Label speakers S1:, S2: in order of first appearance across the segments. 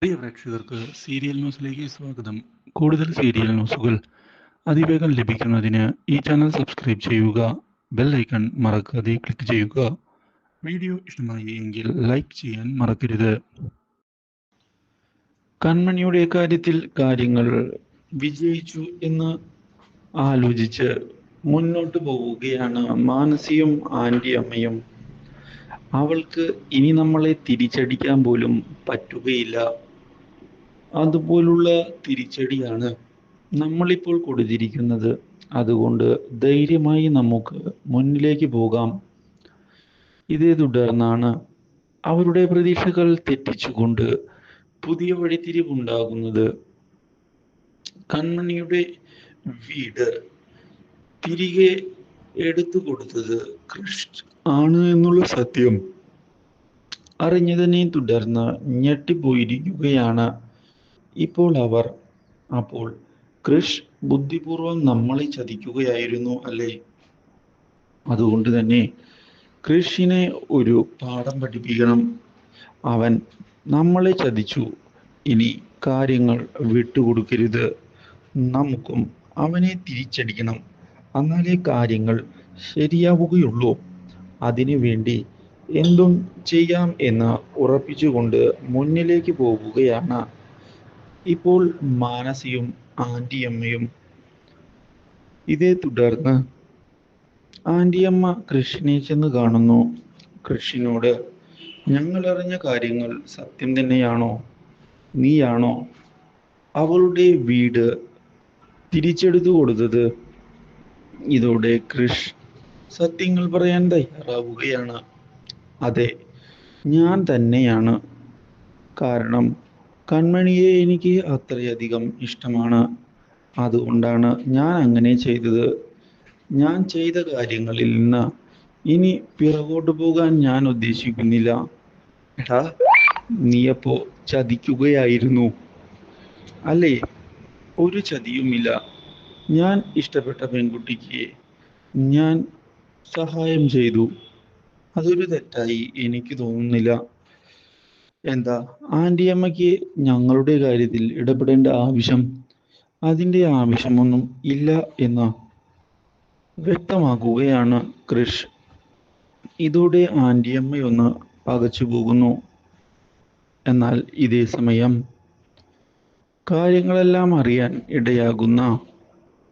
S1: പ്രിയ പ്രേക്ഷകർക്ക് സീരിയൽ ന്യൂസിലേക്ക് സ്വാഗതം. കൂടുതൽ സീരിയൽ ന്യൂസുകൾ അതിവേഗം ലഭിക്കുന്നതിന് ഈ ചാനൽ സബ്സ്ക്രൈബ് ചെയ്യുക. ബെൽ ഐക്കൺ മറക്കാതെ ക്ലിക്ക് ചെയ്യുക. വീഡിയോ ഇഷ്ടമായി എങ്കിൽ ലൈക്ക് ചെയ്യാൻ മറക്കരുത്. കൺമണിയുടെ കാര്യത്തിൽ കാര്യങ്ങൾ വിജയിച്ചു എന്ന് ആലോചിച്ച് മുന്നോട്ട് പോവുകയാണ് മാനസിയും ആൻറ്റി അമ്മയും. അവൾക്ക് ഇനി നമ്മളെ തിരിച്ചടിക്കാൻ പോലും പറ്റുകയില്ല. അതുപോലുള്ള തിരിച്ചടിയാണ് നമ്മളിപ്പോൾ കൊടുത്തിരിക്കുന്നത്. അതുകൊണ്ട് ധൈര്യമായി നമുക്ക് മുന്നിലേക്ക് പോകാം. ഇതേ തുടർന്നാണ് അവരുടെ പ്രതീക്ഷകൾ തെറ്റിച്ചുകൊണ്ട് പുതിയ വഴിത്തിരിവുണ്ടാകുന്നത്. കൺമണിയുടെ വീട് തിരികെ എടുത്തു കൊടുത്തത് കൃഷ് ആണ് എന്നുള്ള സത്യം അറിഞ്ഞതിനെ തുടർന്ന് ഞെട്ടിപ്പോയിരിക്കുകയാണ് ഇപ്പോൾ അവർ. അപ്പോൾ കൃഷ് ബുദ്ധിപൂർവം നമ്മളെ ചതിക്കുകയായിരുന്നു അല്ലേ? അതുകൊണ്ട് തന്നെ കൃഷിനെ ഒരു പാഠം പഠിപ്പിക്കണം. അവൻ നമ്മളെ ചതിച്ചു, ഇനി കാര്യങ്ങൾ വിട്ടുകൊടുക്കരുത്. നമുക്കും അവനെ തിരിച്ചടിക്കണം, എന്നാലേ കാര്യങ്ങൾ ശരിയാവുകയുള്ളൂ. അതിനു വേണ്ടി എന്തും ചെയ്യാം എന്ന് ഉറപ്പിച്ചുകൊണ്ട് മുന്നിലേക്ക് പോവുകയാണ് ഇപ്പോൾ മാനസിയും ആൻറ്റിയമ്മയും. ഇതേ തുടർന്ന് ആൻറ്റിയമ്മ കൃഷിനെ ചെന്ന് കാണുന്നു. കൃഷിനോട്, ഞങ്ങൾ അറിഞ്ഞ കാര്യങ്ങൾ സത്യം തന്നെയാണോ? നീയാണോ അവളുടെ വീട് തിരിച്ചെടുത്തു കൊടുത്തത്? ഇതോടെ കൃഷ് സത്യങ്ങൾ പറയാൻ തയ്യാറാവുകയാണ്. അതെ, ഞാൻ തന്നെയാണ്. കാരണം കൺമണിയെ എനിക്ക് അത്രയധികം ഇഷ്ടമാണ്. അതുകൊണ്ടാണ് ഞാൻ അങ്ങനെ ചെയ്തത്. ഞാൻ ചെയ്ത കാര്യങ്ങളിൽ നിന്ന് ഇനി പിറകോട്ട് പോകാൻ ഞാൻ ഉദ്ദേശിക്കുന്നില്ല. എടാ, നീയപ്പോ ചതിക്കുകയായിരുന്നു അല്ലേ? ഒരു ചതിയുമില്ല. ഞാൻ ഇഷ്ടപ്പെട്ട പെൺകുട്ടിക്ക് ഞാൻ സഹായം ചെയ്തു. അതൊരു തെറ്റായി എനിക്ക് തോന്നുന്നില്ല. എന്താ ആൻറ്റിയമ്മയ്ക്ക് ഞങ്ങളുടെ കാര്യത്തിൽ ഇടപെടേണ്ട ആവശ്യം? അതിൻ്റെ ആവശ്യമൊന്നും ഇല്ല എന്ന് വ്യക്തമാക്കുകയാണ് കൃഷ്. ഇതോടെ ആൻറ്റിയമ്മയൊന്ന് പകച്ചു പോകുന്നു. എന്നാൽ ഇതേ സമയം കാര്യങ്ങളെല്ലാം അറിയാൻ ഇടയാകുന്ന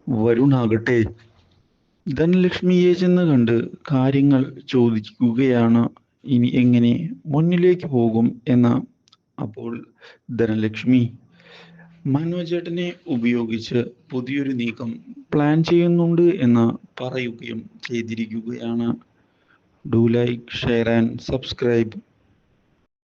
S1: വരുണാകട്ടെ ധനലക്ഷ്മിയെ ചെന്ന് കണ്ട് കാര്യങ്ങൾ ചോദിക്കുകയാണ്, ഇനി എങ്ങനെ മുന്നിലേക്ക് പോകും എന്ന്. അപ്പോൾ ധനലക്ഷ്മി മനോജേട്ടനെ ഉപയോഗിച്ച് പുതിയൊരു നീക്കം പ്ലാൻ ചെയ്യുന്നുണ്ട് എന്ന് പറയുകയും ചെയ്തിരിക്കുകയാണ്. Do like, share and subscribe.